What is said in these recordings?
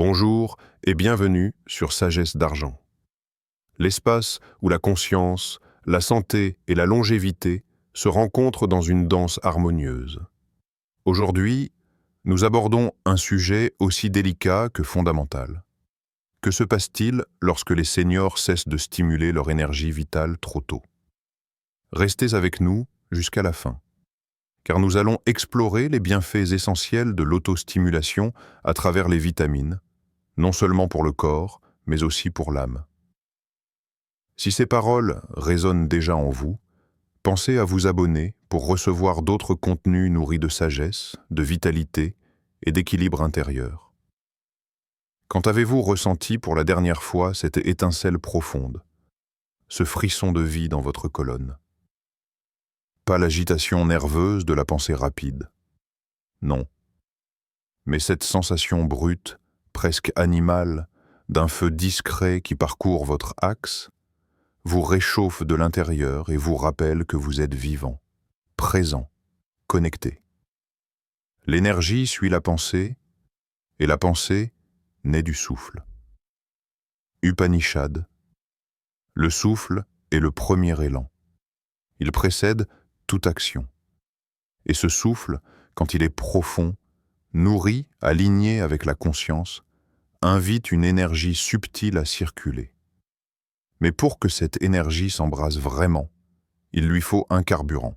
Bonjour et bienvenue sur Sagesse d'Argent. L'espace où la conscience, la santé et la longévité se rencontrent dans une danse harmonieuse. Aujourd'hui, nous abordons un sujet aussi délicat que fondamental. Que se passe-t-il lorsque les seniors cessent de stimuler leur énergie vitale trop tôt? Restez avec nous jusqu'à la fin, car nous allons explorer les bienfaits essentiels de l'autostimulation à travers les vitamines, non seulement pour le corps, mais aussi pour l'âme. Si ces paroles résonnent déjà en vous, pensez à vous abonner pour recevoir d'autres contenus nourris de sagesse, de vitalité et d'équilibre intérieur. Quand avez-vous ressenti pour la dernière fois cette étincelle profonde, ce frisson de vie dans votre colonne? Pas l'agitation nerveuse de la pensée rapide, non, mais cette sensation brute, presque animale, d'un feu discret qui parcourt votre axe, vous réchauffe de l'intérieur et vous rappelle que vous êtes vivant, présent, connecté. L'énergie suit la pensée, et la pensée naît du souffle. Upanishad, le souffle est le premier élan. Il précède toute action. Et ce souffle, quand il est profond, nourri, aligné avec la conscience, invite une énergie subtile à circuler. Mais pour que cette énergie s'embrase vraiment, il lui faut un carburant.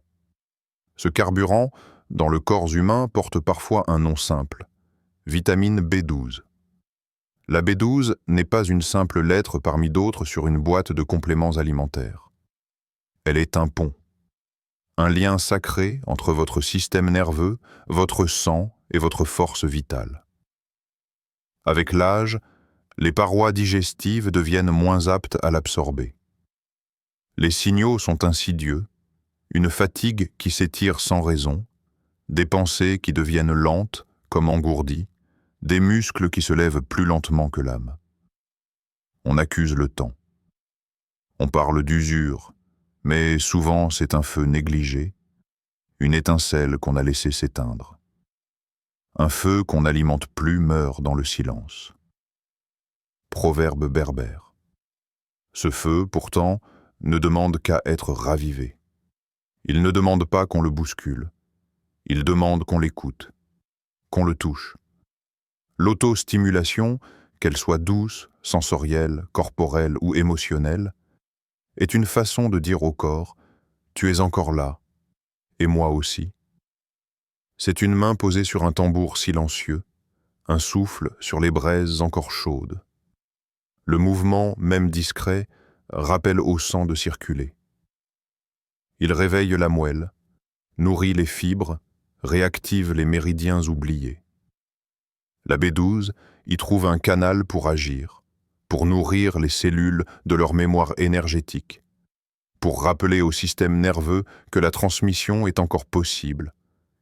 Ce carburant, dans le corps humain, porte parfois un nom simple, vitamine B12. La B12 n'est pas une simple lettre parmi d'autres sur une boîte de compléments alimentaires. Elle est un pont, un lien sacré entre votre système nerveux, votre sang et votre force vitale. Avec l'âge, les parois digestives deviennent moins aptes à l'absorber. Les signaux sont insidieux, une fatigue qui s'étire sans raison, des pensées qui deviennent lentes, comme engourdies, des muscles qui se lèvent plus lentement que l'âme. On accuse le temps. On parle d'usure, mais souvent c'est un feu négligé, une étincelle qu'on a laissé s'éteindre. Un feu qu'on n'alimente plus meurt dans le silence. Proverbe berbère. Ce feu, pourtant, ne demande qu'à être ravivé. Il ne demande pas qu'on le bouscule. Il demande qu'on l'écoute, qu'on le touche. L'autostimulation, qu'elle soit douce, sensorielle, corporelle ou émotionnelle, est une façon de dire au corps « tu es encore là, et moi aussi ». C'est une main posée sur un tambour silencieux, un souffle sur les braises encore chaudes. Le mouvement, même discret, rappelle au sang de circuler. Il réveille la moelle, nourrit les fibres, réactive les méridiens oubliés. La B12 y trouve un canal pour agir, pour nourrir les cellules de leur mémoire énergétique, pour rappeler au système nerveux que la transmission est encore possible,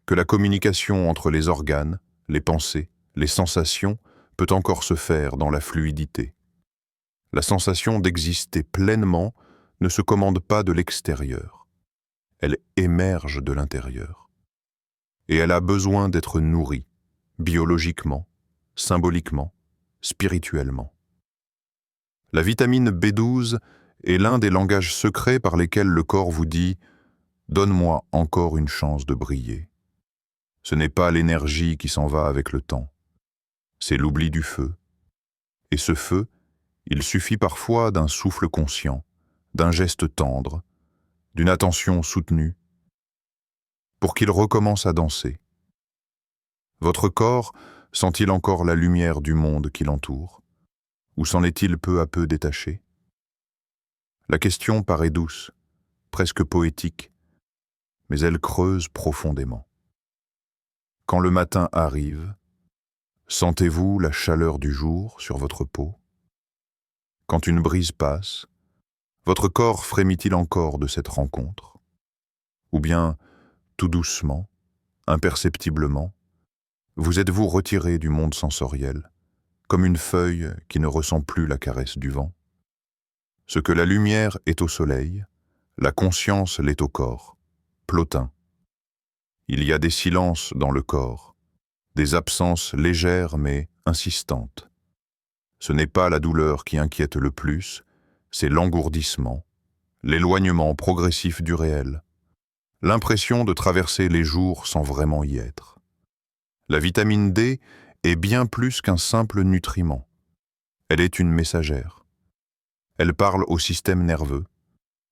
que la communication entre les organes, les pensées, les sensations peut encore se faire dans la fluidité. La sensation d'exister pleinement ne se commande pas de l'extérieur. Elle émerge de l'intérieur. Et elle a besoin d'être nourrie, biologiquement, symboliquement, spirituellement. La vitamine B12 est l'un des langages secrets par lesquels le corps vous dit « Donne-moi encore une chance de briller ». Ce n'est pas l'énergie qui s'en va avec le temps, c'est l'oubli du feu. Et ce feu, il suffit parfois d'un souffle conscient, d'un geste tendre, d'une attention soutenue, pour qu'il recommence à danser. Votre corps sent-il encore la lumière du monde qui l'entoure, ou s'en est-il peu à peu détaché? La question paraît douce, presque poétique, mais elle creuse profondément. Quand le matin arrive, sentez-vous la chaleur du jour sur votre peau? Quand une brise passe, votre corps frémit-il encore de cette rencontre? Ou bien, tout doucement, imperceptiblement, vous êtes-vous retiré du monde sensoriel, comme une feuille qui ne ressent plus la caresse du vent? Ce que la lumière est au soleil, la conscience l'est au corps, plotin. Il y a des silences dans le corps, des absences légères mais insistantes, Ce n'est pas la douleur qui inquiète le plus, c'est l'engourdissement, l'éloignement progressif du réel, l'impression de traverser les jours sans vraiment y être. La vitamine D est bien plus qu'un simple nutriment. Elle est une messagère. Elle parle au système nerveux.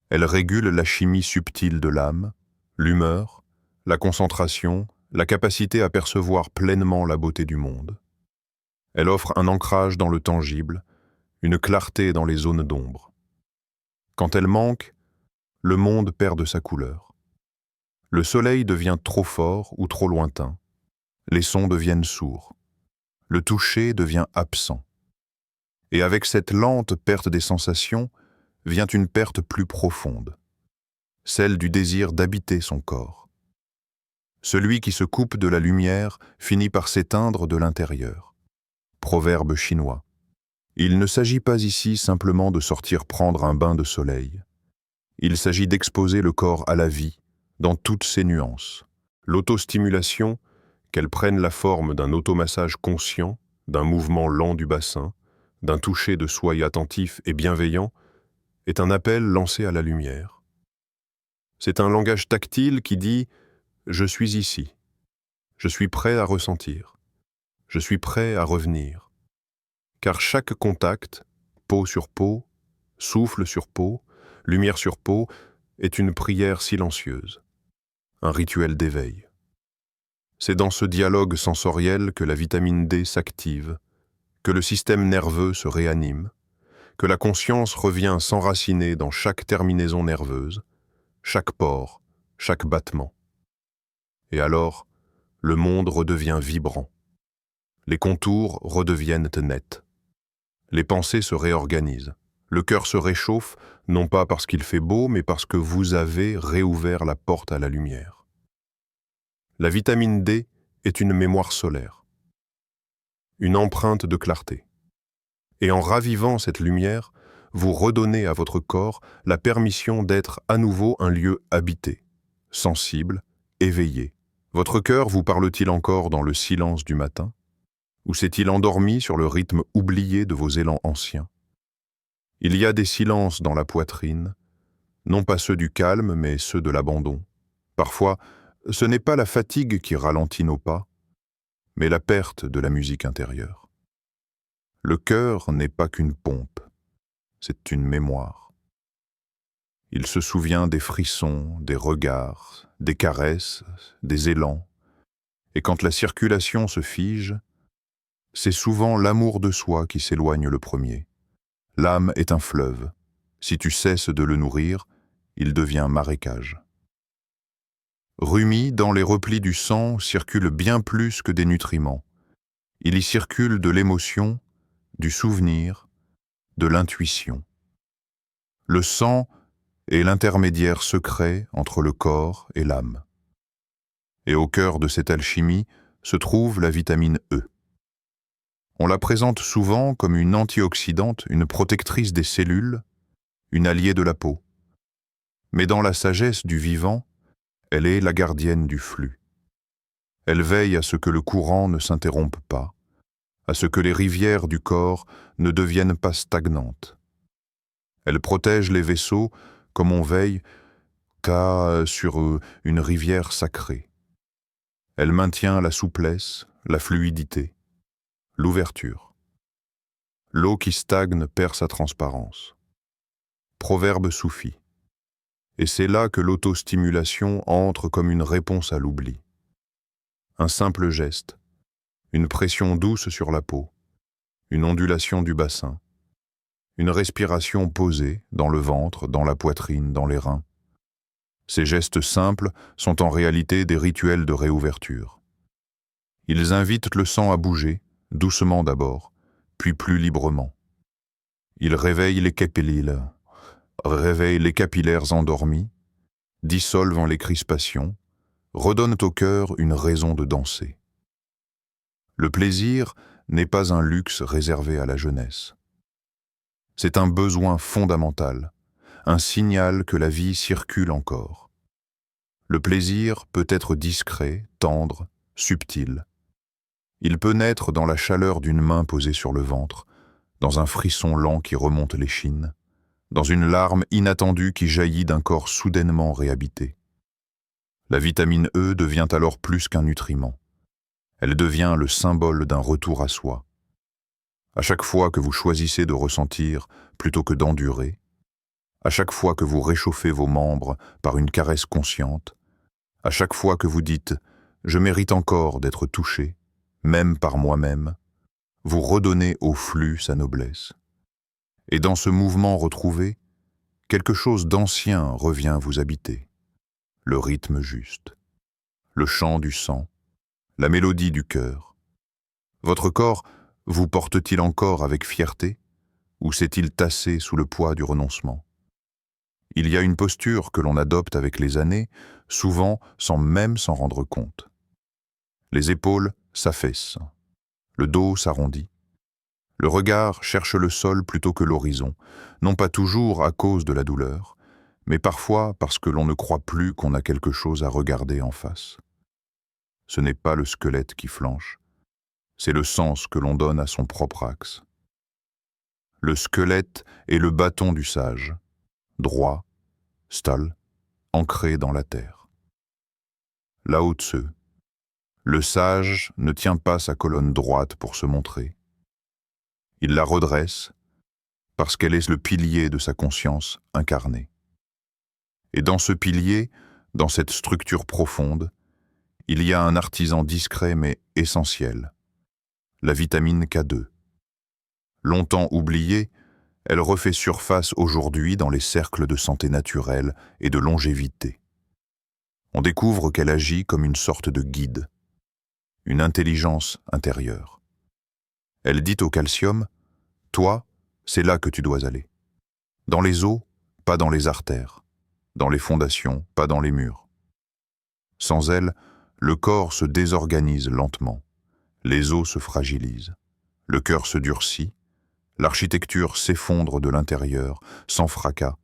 Elle régule la chimie subtile de l'âme, l'humeur, la concentration, la capacité à percevoir pleinement la beauté du monde. Elle offre un ancrage dans le tangible, une clarté dans les zones d'ombre. Quand elle manque, le monde perd de sa couleur. Le soleil devient trop fort ou trop lointain. Les sons deviennent sourds. Le toucher devient absent. Et avec cette lente perte des sensations vient une perte plus profonde, celle du désir d'habiter son corps. Celui qui se coupe de la lumière finit par s'éteindre de l'intérieur. Proverbe chinois. Il ne s'agit pas ici simplement de sortir prendre un bain de soleil. Il s'agit d'exposer le corps à la vie, dans toutes ses nuances. L'autostimulation, qu'elle prenne la forme d'un automassage conscient, d'un mouvement lent du bassin, d'un toucher de soie attentif et bienveillant, est un appel lancé à la lumière. C'est un langage tactile qui dit « Je suis ici, je suis prêt à ressentir, je suis prêt à revenir ». Car chaque contact, peau sur peau, souffle sur peau, lumière sur peau, est une prière silencieuse, un rituel d'éveil. C'est dans ce dialogue sensoriel que la vitamine D s'active, que le système nerveux se réanime, que la conscience revient s'enraciner dans chaque terminaison nerveuse, chaque pore, chaque battement. Et alors, le monde redevient vibrant. Les contours redeviennent nets. Les pensées se réorganisent. Le cœur se réchauffe, non pas parce qu'il fait beau, mais parce que vous avez réouvert la porte à la lumière. La vitamine D est une mémoire solaire, une empreinte de clarté. Et en ravivant cette lumière, vous redonnez à votre corps la permission d'être à nouveau un lieu habité, sensible, éveillé. Votre cœur vous parle-t-il encore dans le silence du matin? Ou s'est-il endormi sur le rythme oublié de vos élans anciens? Il y a des silences dans la poitrine, non pas ceux du calme, mais ceux de l'abandon. Parfois, ce n'est pas la fatigue qui ralentit nos pas, mais la perte de la musique intérieure. Le cœur n'est pas qu'une pompe, c'est une mémoire. Il se souvient des frissons, des regards, des caresses, des élans. Et quand la circulation se fige, c'est souvent l'amour de soi qui s'éloigne le premier. L'âme est un fleuve. Si tu cesses de le nourrir, il devient marécage. Rumi, dans les replis du sang, circule bien plus que des nutriments. Il y circule de l'émotion, du souvenir, de l'intuition. Le sang est l'intermédiaire secret entre le corps et l'âme. Et au cœur de cette alchimie se trouve la vitamine E. On la présente souvent comme une antioxydante, une protectrice des cellules, une alliée de la peau. Mais dans la sagesse du vivant, elle est la gardienne du flux. Elle veille à ce que le courant ne s'interrompe pas, à ce que les rivières du corps ne deviennent pas stagnantes. Elle protège les vaisseaux comme on veille sur une rivière sacrée. Elle maintient la souplesse, la fluidité, l'ouverture. L'eau qui stagne perd sa transparence. Proverbe soufi. Et c'est là que l'autostimulation entre comme une réponse à l'oubli. Un simple geste, une pression douce sur la peau, une ondulation du bassin, une respiration posée dans le ventre, dans la poitrine, dans les reins. Ces gestes simples sont en réalité des rituels de réouverture. Ils invitent le sang à bouger, doucement d'abord, puis plus librement. Ils réveillent les capillaires endormis, dissolvent les crispations, redonnent au cœur une raison de danser. Le plaisir n'est pas un luxe réservé à la jeunesse. C'est un besoin fondamental, un signal que la vie circule encore. Le plaisir peut être discret, tendre, subtil. Il peut naître dans la chaleur d'une main posée sur le ventre, dans un frisson lent qui remonte l'échine, dans une larme inattendue qui jaillit d'un corps soudainement réhabité. La vitamine E devient alors plus qu'un nutriment. Elle devient le symbole d'un retour à soi. À chaque fois que vous choisissez de ressentir plutôt que d'endurer, à chaque fois que vous réchauffez vos membres par une caresse consciente, à chaque fois que vous dites « je mérite encore d'être touché », même par moi-même, vous redonnez au flux sa noblesse. Et dans ce mouvement retrouvé, quelque chose d'ancien revient vous habiter. Le rythme juste, le chant du sang, la mélodie du cœur. Votre corps vous porte-t-il encore avec fierté ou s'est-il tassé sous le poids du renoncement? Il y a une posture que l'on adopte avec les années, souvent sans même s'en rendre compte. Les épaules s'affaissent, le dos s'arrondit. Le regard cherche le sol plutôt que l'horizon, non pas toujours à cause de la douleur, mais parfois parce que l'on ne croit plus qu'on a quelque chose à regarder en face. Ce n'est pas le squelette qui flanche, c'est le sens que l'on donne à son propre axe. Le squelette est le bâton du sage, droit, stal, ancré dans la terre. Lao Tse, le sage ne tient pas sa colonne droite pour se montrer. Il la redresse parce qu'elle est le pilier de sa conscience incarnée. Et dans ce pilier, dans cette structure profonde, il y a un artisan discret mais essentiel, la vitamine K2. Longtemps oubliée, elle refait surface aujourd'hui dans les cercles de santé naturelle et de longévité. On découvre qu'elle agit comme une sorte de guide, une intelligence intérieure. Elle dit au calcium, « Toi, c'est là que tu dois aller. Dans les os, pas dans les artères. Dans les fondations, pas dans les murs. » Sans elle, le corps se désorganise lentement. Les os se fragilisent. Le cœur se durcit. L'architecture s'effondre de l'intérieur, sans fracas,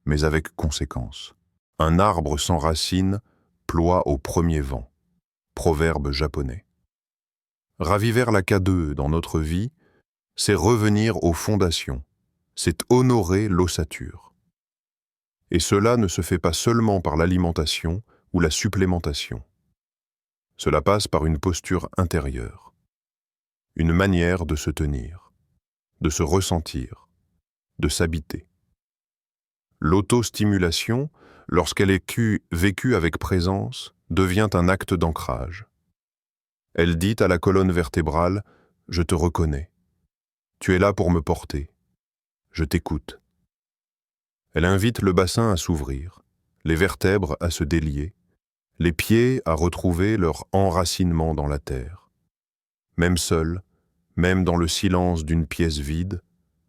mais avec conséquence. Un arbre sans racines ploie au premier vent. Proverbe japonais. Raviver la K2 dans notre vie, c'est revenir aux fondations, c'est honorer l'ossature. Et cela ne se fait pas seulement par l'alimentation ou la supplémentation. Cela passe par une posture intérieure, une manière de se tenir, de se ressentir, de s'habiter. L'autostimulation, lorsqu'elle est vécue avec présence, devient un acte d'ancrage. Elle dit à la colonne vertébrale « Je te reconnais. Tu es là pour me porter. Je t'écoute. » Elle invite le bassin à s'ouvrir, les vertèbres à se délier, les pieds à retrouver leur enracinement dans la terre. Même seul, même dans le silence d'une pièce vide,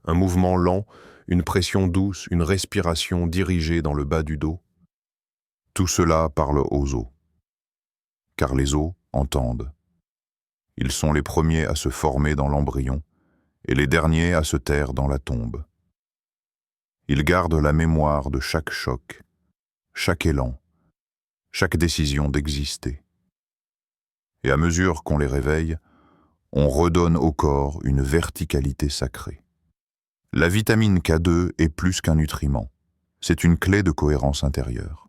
un mouvement lent, une pression douce, une respiration dirigée dans le bas du dos, tout cela parle aux os. Car les os entendent. Ils sont les premiers à se former dans l'embryon et les derniers à se taire dans la tombe. Ils gardent la mémoire de chaque choc, chaque élan, chaque décision d'exister. Et à mesure qu'on les réveille, on redonne au corps une verticalité sacrée. La vitamine K2 est plus qu'un nutriment, c'est une clé de cohérence intérieure.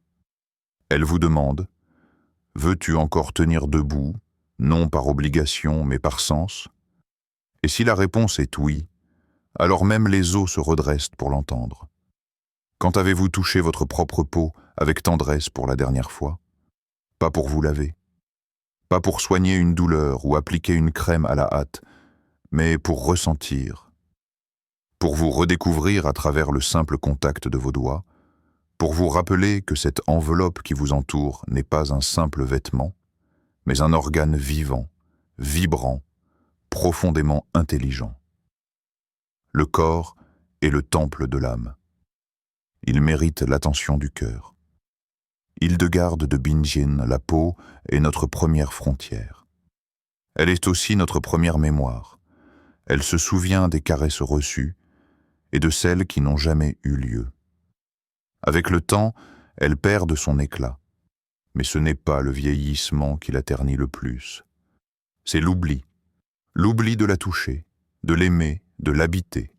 Elle vous demande « Veux-tu encore tenir debout, non par obligation mais par sens ?» Et si la réponse est oui, alors même les os se redressent pour l'entendre. Quand avez-vous touché votre propre peau avec tendresse pour la dernière fois? Pas pour vous laver, pas pour soigner une douleur ou appliquer une crème à la hâte, mais pour ressentir, pour vous redécouvrir à travers le simple contact de vos doigts, pour vous rappeler que cette enveloppe qui vous entoure n'est pas un simple vêtement, mais un organe vivant, vibrant, profondément intelligent. Le corps est le temple de l'âme. Il mérite l'attention du cœur. Hildegarde de Bingen, la peau est notre première frontière. Elle est aussi notre première mémoire. Elle se souvient des caresses reçues et de celles qui n'ont jamais eu lieu. Avec le temps, elle perd de son éclat. Mais ce n'est pas le vieillissement qui la ternit le plus. C'est l'oubli. L'oubli de la toucher, de l'aimer de l'habiter.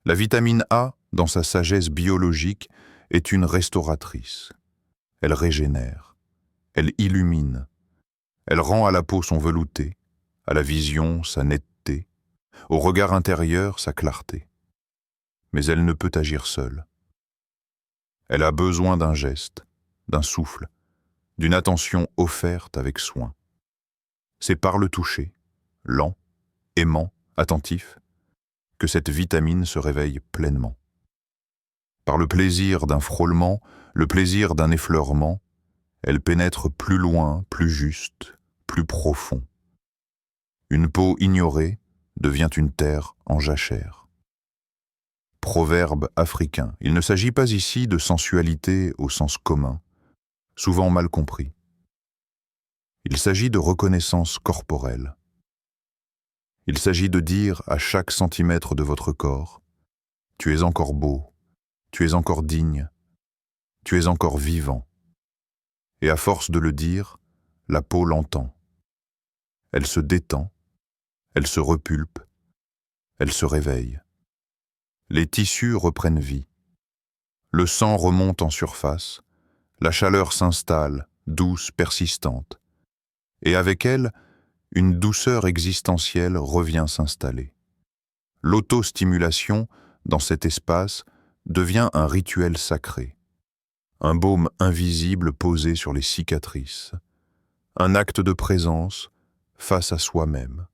La vitamine A, dans sa sagesse biologique, est une restauratrice. Elle régénère, elle illumine, elle rend à la peau son velouté, à la vision sa netteté, au regard intérieur sa clarté. Mais elle ne peut agir seule. Elle a besoin d'un geste, d'un souffle, d'une attention offerte avec soin. C'est par le toucher, lent, aimant, attentif, que cette vitamine se réveille pleinement. Par le plaisir d'un frôlement, le plaisir d'un effleurement, elle pénètre plus loin, plus juste, plus profond. Une peau ignorée devient une terre en jachère. Proverbe africain. Il ne s'agit pas ici de sensualité au sens commun, souvent mal compris. Il s'agit de reconnaissance corporelle. Il s'agit de dire à chaque centimètre de votre corps, « Tu es encore beau, tu es encore digne, tu es encore vivant. » Et à force de le dire, la peau l'entend. Elle se détend, elle se repulpe, elle se réveille. Les tissus reprennent vie. Le sang remonte en surface, la chaleur s'installe, douce, persistante. Et avec elle, une douceur existentielle revient s'installer. L'autostimulation, dans cet espace, devient un rituel sacré, un baume invisible posé sur les cicatrices, un acte de présence face à soi-même.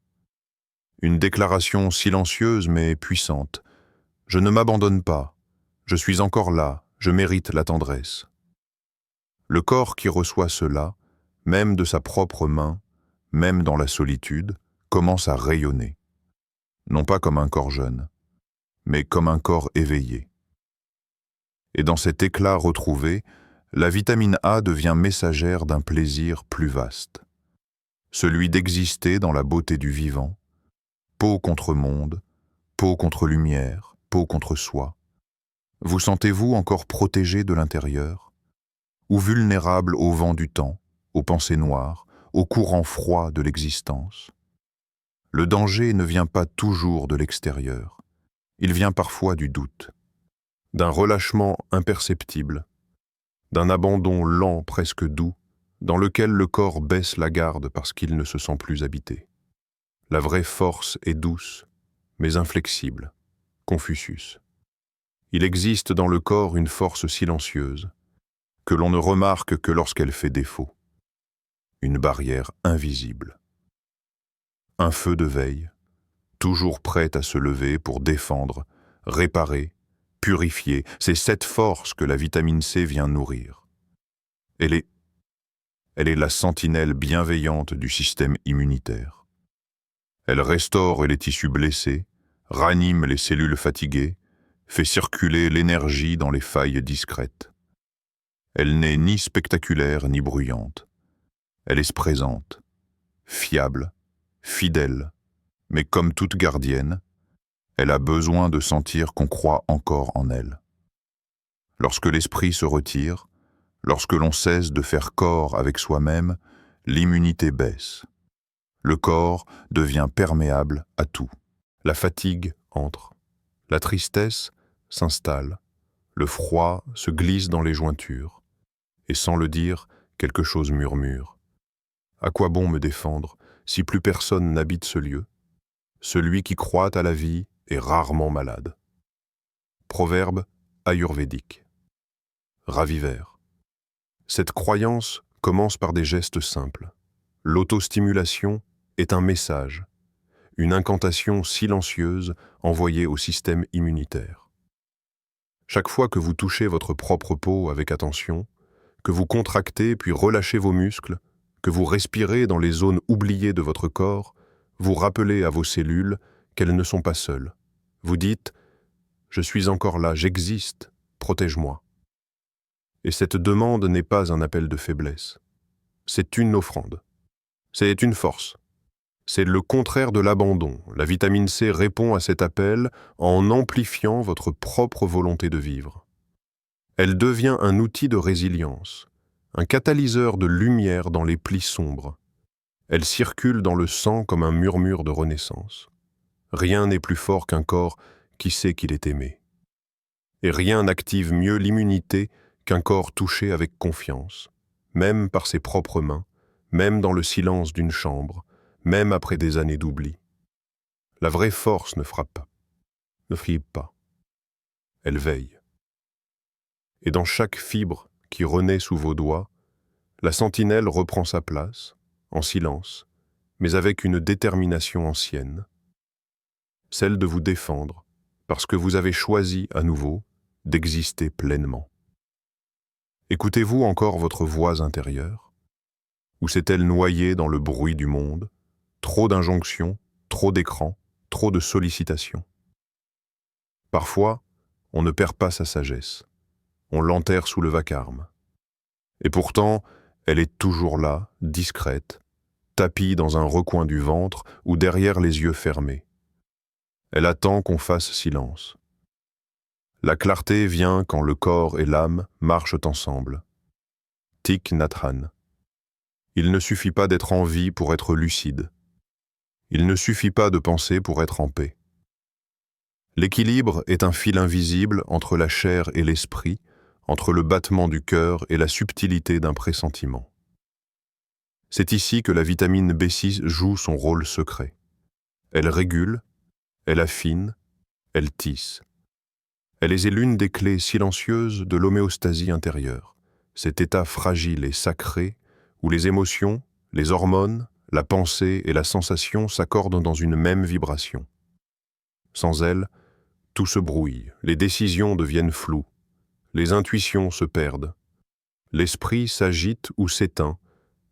Une déclaration silencieuse mais puissante. Je ne m'abandonne pas, je suis encore là, je mérite la tendresse. Le corps qui reçoit cela, même de sa propre main, même dans la solitude, commence à rayonner. Non pas comme un corps jeune, mais comme un corps éveillé. Et dans cet éclat retrouvé, la vitamine A devient messagère d'un plaisir plus vaste. Celui d'exister dans la beauté du vivant, peau contre monde, peau contre lumière, peau contre soi. Vous sentez-vous encore protégé de l'intérieur, ou vulnérable au vent du temps, aux pensées noires, au courant froid de l'existence? Le danger ne vient pas toujours de l'extérieur, il vient parfois du doute, d'un relâchement imperceptible, d'un abandon lent presque doux, dans lequel le corps baisse la garde parce qu'il ne se sent plus habité. La vraie force est douce, mais inflexible. Confucius. Il existe dans le corps une force silencieuse, que l'on ne remarque que lorsqu'elle fait défaut. Une barrière invisible. Un feu de veille, toujours prêt à se lever pour défendre, réparer, purifier. C'est cette force que la vitamine C vient nourrir. Elle est la sentinelle bienveillante du système immunitaire. Elle restaure les tissus blessés, ranime les cellules fatiguées, fait circuler l'énergie dans les failles discrètes. Elle n'est ni spectaculaire ni bruyante. Elle est présente, fiable, fidèle, mais comme toute gardienne, elle a besoin de sentir qu'on croit encore en elle. Lorsque l'esprit se retire, lorsque l'on cesse de faire corps avec soi-même, l'immunité baisse. Le corps devient perméable à tout. La fatigue entre. La tristesse s'installe. Le froid se glisse dans les jointures. Et sans le dire, quelque chose murmure. À quoi bon me défendre si plus personne n'habite ce lieu? Celui qui croit à la vie est rarement malade. Proverbe ayurvédique. Raviver. Cette croyance commence par des gestes simples. L'autostimulation est un message, une incantation silencieuse envoyée au système immunitaire. Chaque fois que vous touchez votre propre peau avec attention, que vous contractez puis relâchez vos muscles, que vous respirez dans les zones oubliées de votre corps, vous rappelez à vos cellules qu'elles ne sont pas seules. Vous dites « Je suis encore là, j'existe, protège-moi ». Et cette demande n'est pas un appel de faiblesse. C'est une offrande. C'est une force. C'est le contraire de l'abandon. La vitamine C répond à cet appel en amplifiant votre propre volonté de vivre. Elle devient un outil de résilience, un catalyseur de lumière dans les plis sombres. Elle circule dans le sang comme un murmure de renaissance. Rien n'est plus fort qu'un corps qui sait qu'il est aimé. Et rien n'active mieux l'immunité qu'un corps touché avec confiance, même par ses propres mains, même dans le silence d'une chambre, même après des années d'oubli. La vraie force ne frappe pas, ne fripe pas. Elle veille. Et dans chaque fibre qui renaît sous vos doigts, la sentinelle reprend sa place, en silence, mais avec une détermination ancienne, celle de vous défendre, parce que vous avez choisi à nouveau d'exister pleinement. Écoutez-vous encore votre voix intérieure? Ou s'est-elle noyée dans le bruit du monde? Trop d'injonctions, trop d'écrans, trop de sollicitations. Parfois, on ne perd pas sa sagesse. On l'enterre sous le vacarme. Et pourtant, elle est toujours là, discrète, tapie dans un recoin du ventre ou derrière les yeux fermés. Elle attend qu'on fasse silence. La clarté vient quand le corps et l'âme marchent ensemble. Thich Nhat Hanh. Il ne suffit pas d'être en vie pour être lucide. Il ne suffit pas de penser pour être en paix. L'équilibre est un fil invisible entre la chair et l'esprit, entre le battement du cœur et la subtilité d'un pressentiment. C'est ici que la vitamine B6 joue son rôle secret. Elle régule, elle affine, elle tisse. Elle est l'une des clés silencieuses de l'homéostasie intérieure, cet état fragile et sacré où les émotions, les hormones, la pensée et la sensation s'accordent dans une même vibration. Sans elle, tout se brouille, les décisions deviennent floues, les intuitions se perdent, l'esprit s'agite ou s'éteint,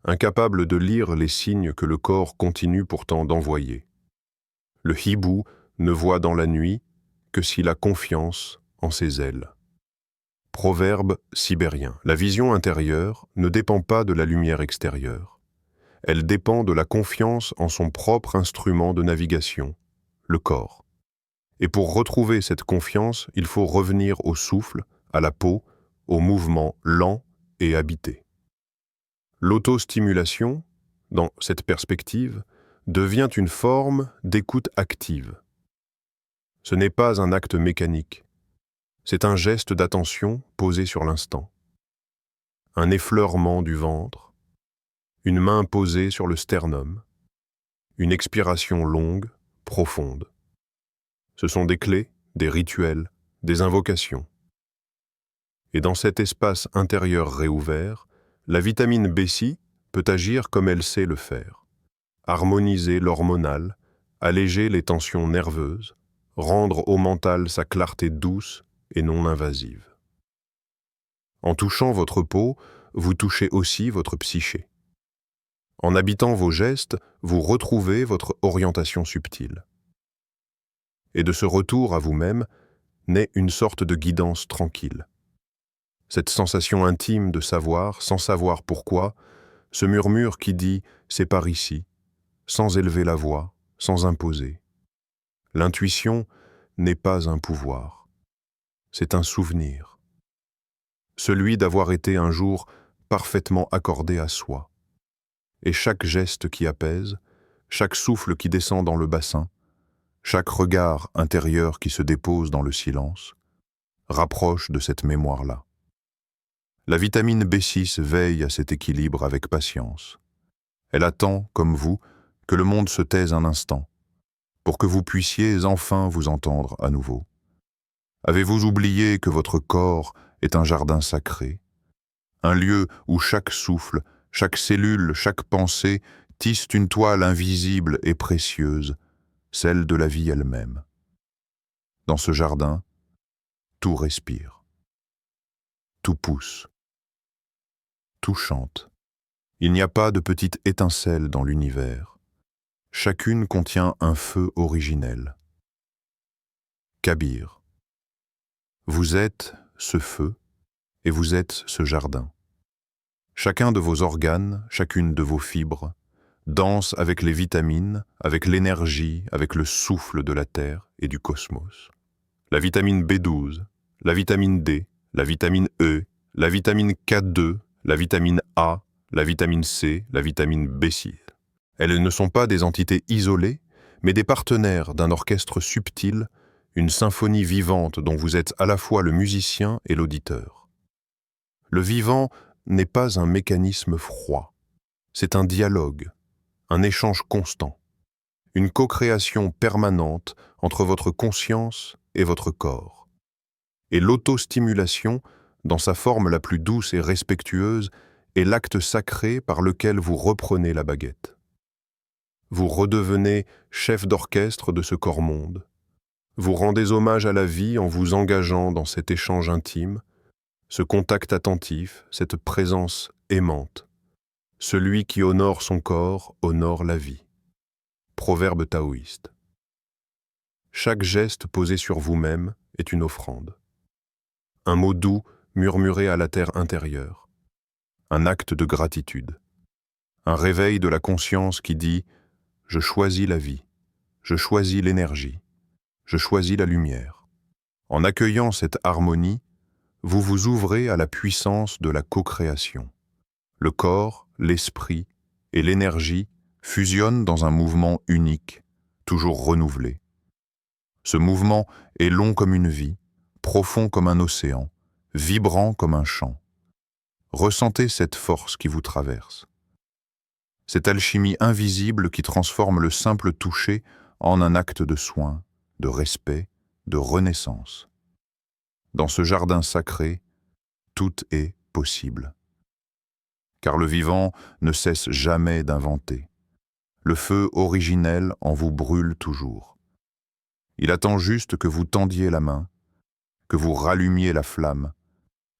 incapable de lire les signes que le corps continue pourtant d'envoyer. Le hibou ne voit dans la nuit que s'il a confiance en ses ailes. Proverbe sibérien. La vision intérieure ne dépend pas de la lumière extérieure. Elle dépend de la confiance en son propre instrument de navigation, le corps. Et pour retrouver cette confiance, il faut revenir au souffle, à la peau, au mouvement lent et habité. L'autostimulation, dans cette perspective, devient une forme d'écoute active. Ce n'est pas un acte mécanique. C'est un geste d'attention posé sur l'instant. Un effleurement du ventre, une main posée sur le sternum, une expiration longue, profonde. Ce sont des clés, des rituels, des invocations. Et dans cet espace intérieur réouvert, la vitamine B6 peut agir comme elle sait le faire. Harmoniser l'hormonal, alléger les tensions nerveuses, rendre au mental sa clarté douce et non invasive. En touchant votre peau, vous touchez aussi votre psyché. En habitant vos gestes, vous retrouvez votre orientation subtile. Et de ce retour à vous-même naît une sorte de guidance tranquille. Cette sensation intime de savoir, sans savoir pourquoi, ce murmure qui dit « c'est par ici », sans élever la voix, sans imposer. L'intuition n'est pas un pouvoir, c'est un souvenir. Celui d'avoir été un jour parfaitement accordé à soi. Et chaque geste qui apaise, chaque souffle qui descend dans le bassin, chaque regard intérieur qui se dépose dans le silence, rapproche de cette mémoire-là. La vitamine B6 veille à cet équilibre avec patience. Elle attend, comme vous, que le monde se taise un instant, pour que vous puissiez enfin vous entendre à nouveau. Avez-vous oublié que votre corps est un jardin sacré, un lieu où chaque souffle, chaque cellule, chaque pensée tissent une toile invisible et précieuse, celle de la vie elle-même. Dans ce jardin, tout respire, tout pousse, tout chante. Il n'y a pas de petite étincelle dans l'univers. Chacune contient un feu originel. Kabir. Vous êtes ce feu et vous êtes ce jardin. Chacun de vos organes, chacune de vos fibres, danse avec les vitamines, avec l'énergie, avec le souffle de la Terre et du cosmos. La vitamine B12, la vitamine D, la vitamine E, la vitamine K2, la vitamine A, la vitamine C, la vitamine B6. Elles ne sont pas des entités isolées, mais des partenaires d'un orchestre subtil, une symphonie vivante dont vous êtes à la fois le musicien et l'auditeur. Le vivant n'est pas un mécanisme froid, c'est un dialogue, un échange constant, une co-création permanente entre votre conscience et votre corps. Et l'autostimulation, dans sa forme la plus douce et respectueuse, est l'acte sacré par lequel vous reprenez la baguette. Vous redevenez chef d'orchestre de ce corps-monde. Vous rendez hommage à la vie en vous engageant dans cet échange intime, ce contact attentif, cette présence aimante. Celui qui honore son corps honore la vie. Proverbe taoïste. Chaque geste posé sur vous-même est une offrande. Un mot doux murmuré à la terre intérieure. Un acte de gratitude. Un réveil de la conscience qui dit « Je choisis la vie, je choisis l'énergie, je choisis la lumière ». En accueillant cette harmonie, vous vous ouvrez à la puissance de la co-création. Le corps, l'esprit et l'énergie fusionnent dans un mouvement unique, toujours renouvelé. Ce mouvement est long comme une vie, profond comme un océan, vibrant comme un chant. Ressentez cette force qui vous traverse. Cette alchimie invisible qui transforme le simple toucher en un acte de soin, de respect, de renaissance. Dans ce jardin sacré, tout est possible. Car le vivant ne cesse jamais d'inventer. Le feu originel en vous brûle toujours. Il attend juste que vous tendiez la main, que vous rallumiez la flamme,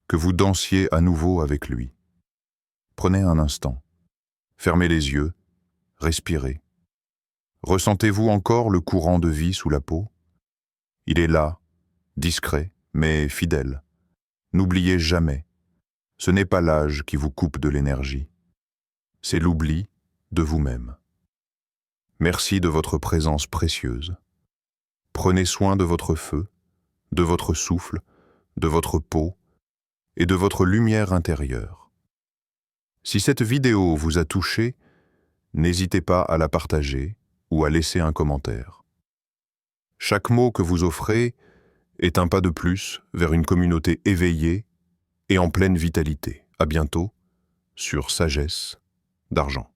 que vous dansiez à nouveau avec lui. Prenez un instant, fermez les yeux, respirez. Ressentez-vous encore le courant de vie sous la peau? Il est là, discret, mais fidèle. N'oubliez jamais, ce n'est pas l'âge qui vous coupe de l'énergie, c'est l'oubli de vous-même. Merci de votre présence précieuse. Prenez soin de votre feu, de votre souffle, de votre peau et de votre lumière intérieure. Si cette vidéo vous a touché, n'hésitez pas à la partager ou à laisser un commentaire. Chaque mot que vous offrez est un pas de plus vers une communauté éveillée et en pleine vitalité. À bientôt sur Sagesse d'Argent.